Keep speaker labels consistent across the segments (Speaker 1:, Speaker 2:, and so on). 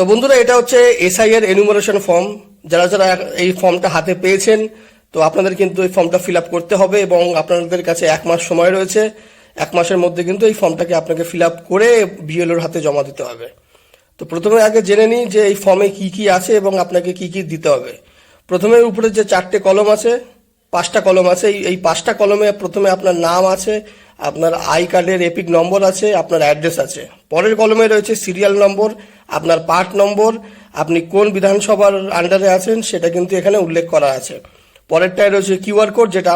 Speaker 1: তো বন্ধুরা, এটা হচ্ছে এসআই এর এনুমারেশন ফর্ম। যারা যারা এই ফর্মটা হাতে পেয়েছেন, তো আপনাদের কিন্তু এই ফর্মটা ফিল আপ করতে হবে এবং আপনাদের কাছে 1 মাস সময় রয়েছে। 1 মাসের মধ্যে কিন্তু এই ফর্মটাকে আপনাকে ফিল আপ করে বিএলওর হাতে জমা দিতে হবে। তো প্রথমে আগে জেনে নিই যে এই ফর্মে কি কি আছে এবং আপনাকে কি কি দিতে হবে। প্রথমে উপরে যে 4টে কলম আছে, 5টা কলম আছে, এই 5টা কলমে প্রথমে আপনার নাম আছে, আপনার আই কার্ডের এপিক নম্বর আছে, আপনার অ্যাড্রেস আছে। পরের কলমে রয়েছে সিরিয়াল নম্বর, আপনার পার্ট নম্বর, আপনি কোন বিধানসভার আন্ডারে আছেন সেটা কিন্তু এখানে উল্লেখ করা আছে। পরেরটায় রয়েছে কিউআর কোড, যেটা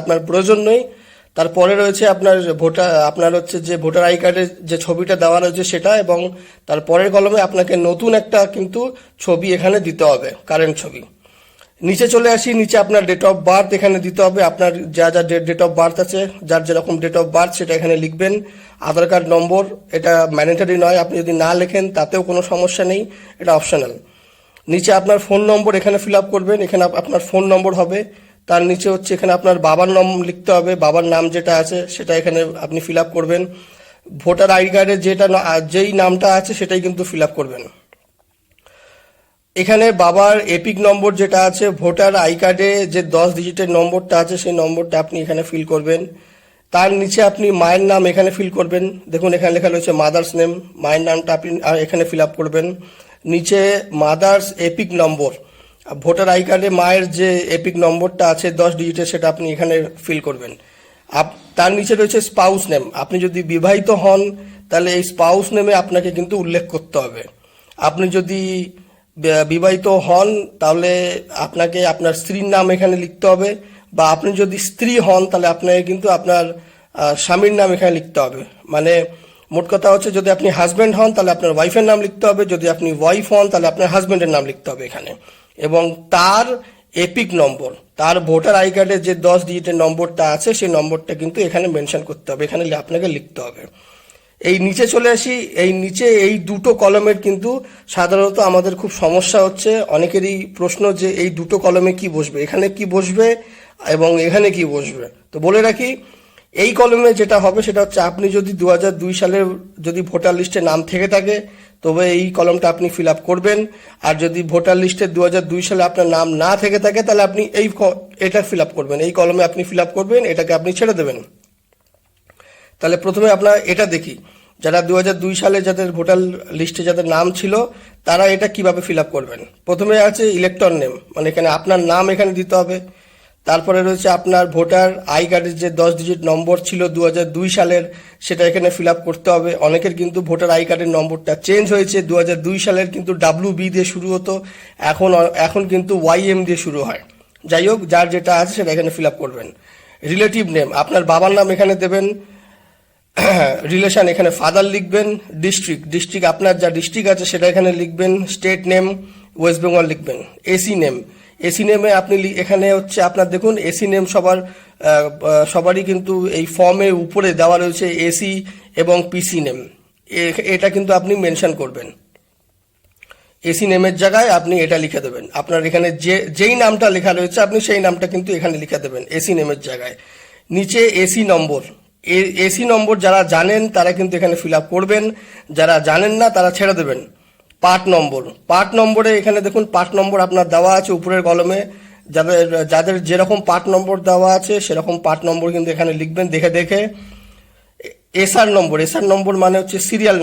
Speaker 1: আপনার প্রয়োজন নেই। তারপরে রয়েছে আপনার হচ্ছে যে ভোটার আই কার্ডের যে ছবিটা দেওয়া রয়েছে সেটা, এবং তারপরের কলমে আপনাকে নতুন একটা কিন্তু ছবি এখানে দিতে হবে, কারেন্ট ছবি। নিচে চলে আসি, নিচে আপনার ডেট অফ বার্থ এখানে দিতে হবে। আপনার যা যা ডেট অফ বার্থ আছে, যার যেরকম ডেট অফ বার্থ সেটা এখানে লিখবেন। আধার কার্ড নম্বর, এটা ম্যান্ডেটরি নয়, আপনি যদি না লেখেন তাতেও কোনো সমস্যা নেই, এটা অপশনাল। নিচে আপনার ফোন নম্বর এখানে ফিল আপ করবেন, এখানে আপনার ফোন নম্বর হবে। তার নিচে হচ্ছে এখানে আপনার বাবার নাম লিখতে হবে, বাবার নাম যেটা আছে সেটা এখানে আপনি ফিল আপ করবেন। ভোটার আই কার্ডে যেই নামটা আছে সেটাই কিন্তু ফিল আপ করবেন। এখানে বাবার এপিক নম্বর যেটা আছে, ভোটার আই কার্ডে যে 10 ডিজিটের নম্বরটা আছে সেই নম্বরটা আপনি এখানে ফিল করবেন। তার নিচে আপনি মায়ের নাম এখানে ফিল করবেন। দেখুন এখানে লেখা রয়েছে মাদার্স নেম, মায়ের নামটা আপনি এখানে ফিল আপ করবেন। নিচে mother's epic number, voter I কার্ডে মায়ের যে এপিক নম্বরটা আছে 10 ডিজিটের, সেটা আপনি এখানে ফিল করবেন। তার নিচে রয়েছে স্পাউস নেম, আপনি যদি বিবাহিত হন তাহলে এই স্পাউস নেমে আপনাকে কিন্তু উল্লেখ করতে হবে। আপনি যদি বিবাহিত হন তাহলে আপনাকে আপনার স্ত্রীর নাম এখানে লিখতে হবে, বা আপনি যদি স্ত্রী হন তাহলে আপনাকে কিন্তু আপনার স্বামীর নাম এখানে লিখতে হবে। মানে মোট কথা হচ্ছে, যদি আপনি হাজব্যান্ড হন তাহলে আপনার ওয়াইফের নাম লিখতে হবে, যদি আপনি ওয়াইফ হন তাহলে আপনার হাজব্যান্ডের নাম লিখতে হবে এখানে, এবং তার এপিক নম্বর, তার ভোটার আই কার্ডের যে 10 ডিজিটের নম্বরটা আছে সেই নম্বরটা কিন্তু এখানে মেনশন করতে হবে, এখানে আপনাকে লিখতে হবে। এই নিচে চলে আসি, এই নিচে এই দুটো কলমের কিন্তু সাধারণত আমাদের খুব সমস্যা হচ্ছে। অনেকেরই প্রশ্ন যে এই দুটো কলমে কি বসবে, এখানে কি বসবে এবং এখানে কি বসবে। তো বলে রাখি, এই কলমে যেটা হবে সেটা হচ্ছে, আপনি যদি 2002 সালের যদি ভোটার লিস্টে নাম থেকে থাকে তবে এই কলমটা আপনি ফিল আপ করবেন। আর যদি ভোটার লিস্টে 2002 সালে আপনার নাম না থেকে থাকে তাহলে আপনি এটা ফিল আপ করবেন, এই কলমে আপনি ফিল আপ করবেন, এটাকে আপনি ছেড়ে দেবেন। তাহলে প্রথমে আপনার এটা দেখি, যারা 2002 সালে যাদের ভোটার লিস্টে যাদের নাম ছিল তারা এটা কিভাবে ফিল আপ করবেন। প্রথমে আছে ইলেক্টর নেম, মানে এখানে আপনার নাম এখানে দিতে হবে। তারপরে রয়েছে আপনার ভোটার আই কার্ডের যে 10 ডিজিট নম্বর ছিল 2002 সালের, সেটা এখানে ফিল আপ করতে হবে। অনেকের কিন্তু ভোটার আই কার্ডের নম্বরটা চেঞ্জ হয়েছে, 2002 সালের কিন্তু WB দিয়ে শুরু হতো, এখন কিন্তু YM দিয়ে শুরু হয়। যাই হোক, যার যেটা আছে সেটা এখানে ফিল আপ করবেন। রিলেটিভ নেম, আপনার বাবার নাম এখানে দেবেন। রিলেশন এখানে ফাদার লিখবেন। ডিস্ট্রিক্ট আপনার যা ডিস্ট্রিক্ট আছে সেটা এখানে লিখবেন। স্টেট নেম ওয়েস্ট বেঙ্গল লিখবেন। এসি নেমে আপনি এখানে হচ্ছে আপনার দেখুন এসি নেম সবারই কিন্তু এই ফর্মের উপরে দেওয়া রয়েছে এসি এবং পিসি নেম, এটা কিন্তু আপনি মেনশন করবেন। এসি নেমের জায়গায় আপনি এটা লিখে দেবেন। আপনার এখানে যেই নামটা লেখা রয়েছে আপনি সেই নামটা কিন্তু এখানে লিখে দেবেন এসি নেমের জায়গায়। নিচে এসি নম্বর যারা জানেন তারা কিন্তু এখানে ফিল আপ করবেন, যারা জানেন না তারা ছেড়ে দেবেন। পার্ট নম্বরে এখানে দেখুন পার্ট নম্বর আপনার দেওয়া আছে উপরের কলমে। যাদের যেরকম পার্ট নম্বর দেওয়া আছে সেরকম পার্ট নম্বর কিন্তু এখানে লিখবেন দেখে। এসআর নম্বর মানে হচ্ছে সিরিয়াল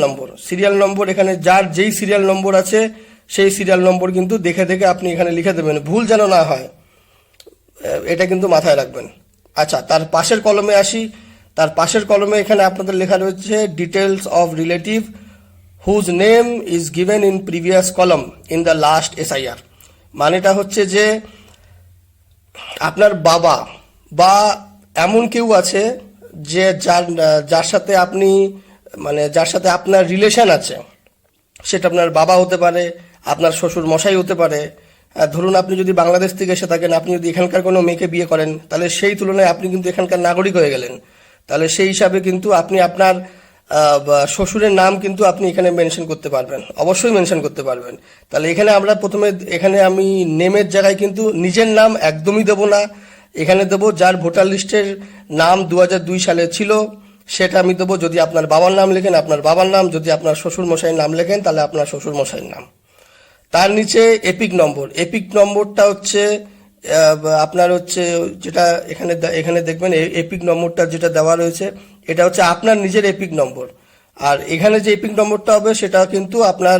Speaker 1: নম্বর এখানে যার যেই সিরিয়াল নম্বর আছে সেই সিরিয়াল নম্বর কিন্তু দেখে আপনি এখানে লিখে দেবেন, ভুল যেন না হয়, এটা কিন্তু মাথায় রাখবেন। আচ্ছা, তার পাশের কলমে আসি। তার পাশের কলমে এখানে আপনাদের লেখা রয়েছে details of relative whose name is given in previous column in the last SIR। মানেটা হচ্ছে যে আপনার বাবা বা এমন কেউ আছে যে যার সাথে আপনার রিলেশন আছে, সেটা আপনার বাবা হতে পারে, আপনার শ্বশুর মশাই হতে পারে। ধরুন আপনি যদি বাংলাদেশ থেকে এসে থাকেন, আপনি যদি এখানকার কোনো মেয়েকে বিয়ে করেন তাহলে সেই তুলনায় আপনি কিন্তু এখানকার নাগরিক হয়ে গেলেন। তাহলে সেই হিসাবে কিন্তু আপনি আপনার শ্বশুরের নাম কিন্তু আপনি এখানে মেনশন করতে পারবেন, অবশ্যই মেনশন করতে পারবেন। তাহলে এখানে আমি নেমের জায়গায় কিন্তু নিজের নাম একদমই দেবো না, এখানে দেবো যার ভোটার লিস্টের নাম 2002 সালে ছিল সেটা আমি দেবো। যদি আপনার বাবার নাম লেখেন আপনার বাবার নাম, যদি আপনার শ্বশুর মশাইয়ের নাম লেখেন তাহলে আপনার শ্বশুর মশাইয়ের নাম। তার নিচে এপিক নম্বর। এপিক নম্বরটা হচ্ছে আপনার হচ্ছে যেটা এখানে দেখবেন এপিক নম্বরটা যেটা দেওয়া রয়েছে এটা হচ্ছে আপনার নিজের এপিক নম্বর। আর এখানে যে এপিক নম্বরটা হবে সেটা কিন্তু আপনার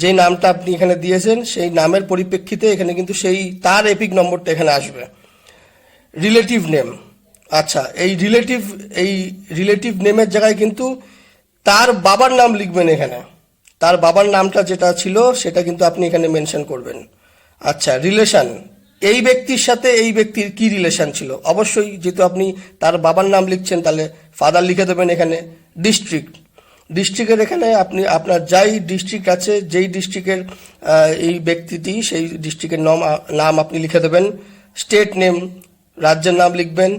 Speaker 1: যে নামটা আপনি এখানে দিয়েছেন সেই নামের পরিপ্রেক্ষিতে এখানে কিন্তু সেই তার এপিক নম্বরটা এখানে আসবে। রিলেটিভ নেম, আচ্ছা এই রিলেটিভ নেমের জায়গায় কিন্তু তার বাবার নাম লিখবেন। এখানে তার বাবার নামটা যেটা ছিল সেটা কিন্তু আপনি এখানে মেনশন করবেন। আচ্ছা রিলেশন, এই ব্যক্তির সাথে এই ব্যক্তির কি রিলেশন ছিল, অবশ্যই যেহেতু আপনি তার বাবার নাম লিখছেন তাহলে ফাদার লিখে দেবেন এখানে। ডিস্ট্রিক্টের এখানে আপনি আপনার যাই ডিস্ট্রিক্ট আছে, যেই ডিস্ট্রিক্টের এই ব্যক্তিটি সেই ডিস্ট্রিক্টের নাম আপনি লিখে দেবেন। স্টেট নেম, রাজ্যের নাম লিখবেন।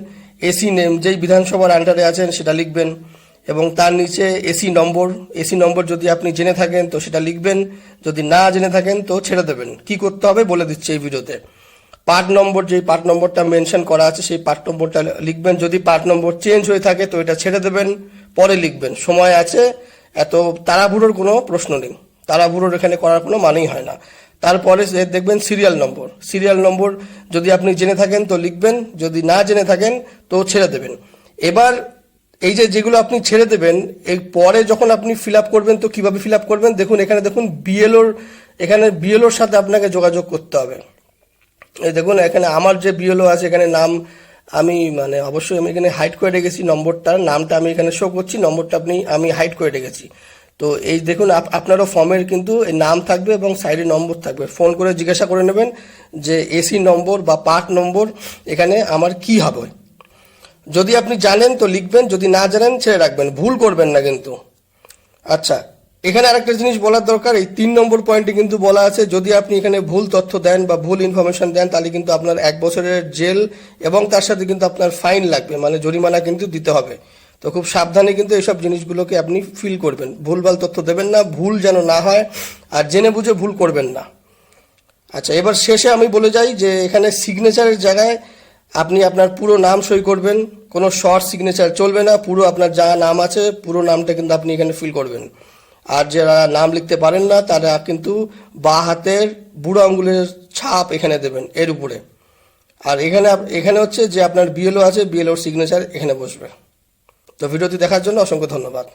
Speaker 1: এসি নেম, যেই বিধানসভার আন্ডারে আছেন সেটা লিখবেন। এবং তার নিচে এসি নম্বর যদি আপনি জেনে থাকেন তো সেটা লিখবেন, যদি না জেনে থাকেন তো ছেড়ে দেবেন। কি করতে হবে বলে দিচ্ছি এই ভিডিওতে। পার্ট নম্বর, যেই পার্ট নম্বরটা মেনশন করা আছে সেই পার্ট নম্বরটা লিখবেন। যদি পার্ট নম্বর চেঞ্জ হয়ে থাকে তো এটা ছেড়ে দেবেন, পরে লিখবেন, সময় আছে। এত তাড়াহুড়োর কোনো প্রশ্ন নেই, তাড়াহুড়োর এখানে করার কোনো মানেই হয় না। তারপরে দেখবেন সিরিয়াল নম্বর যদি আপনি জেনে থাকেন তো লিখবেন, যদি না জেনে থাকেন তো ছেড়ে দেবেন। এবার এই যেগুলো আপনি ছেড়ে দেবেন এর পরে যখন আপনি ফিল আপ করবেন তো কিভাবে ফিল আপ করবেন দেখুন। দেখুন বিএলওর সাথে আপনাকে যোগাযোগ করতে হবে। এই দেখুন এখানে আমার যে বিএলও আছে এখানে নাম আমি অবশ্যই আমি এখানে হাইড করে রেখেছি নম্বরটার নামটা আমি এখানে শো করছি, নম্বরটা আমি হাইড করে রেখেছি। তো এই দেখুন আপনারও ফর্মের কিন্তু এই নাম থাকবে এবং সাইডে নম্বর থাকবে। ফোন করে জিজ্ঞাসা করে নেবেন যে এসি নম্বর বা পার্ট নম্বর এখানে আমার কি হবে। যদি আপনি জানেন তো লিখবেন, যদি না জানেন ছেড়ে রাখবেন, ভুল করবেন না কিন্তু। আচ্ছা এখানে আরেকটা জিনিস বলার দরকার, এই 3 নম্বর পয়েন্টে কিন্তু বলা আছে যদি আপনি এখানে ভুল তথ্য দেন বা ভুল ইনফরমেশন দেন তাহলে কিন্তু আপনার 1 বছরের জেল এবং তার সাথে কিন্তু আপনার ফাইন লাগবে, জরিমানা কিন্তু দিতে হবে। তো খুব সাবধানে কিন্তু এইসব জিনিসগুলোকে আপনি ফিল করবেন, ভুলভাল তথ্য দেবেন না, ভুল যেন না হয়, আর জেনে বুঝে ভুল করবেন না। আচ্ছা এবার শেষে আমি বলে যাই যে এখানে সিগনেচারের জায়গায় আপনি আপনার পুরো নাম সই করবেন, কোনো শর্ট সিগনেচার চলবে না, পুরো আপনার যা নাম আছে পুরো নামটা কিন্তু আপনি এখানে ফিল করবেন। আর যারা নাম লিখতে পারেন না তারা কিন্তু বাঁ হাতের বুড়ো আঙ্গুলের ছাপ এখানে দেবেন এর উপরে। আর এখানে হচ্ছে যে আপনার বিএলও আছে, বিএলওর সিগনেচার এখানে বসবে। তো ভিডিওটি দেখার জন্য অসংখ্য ধন্যবাদ।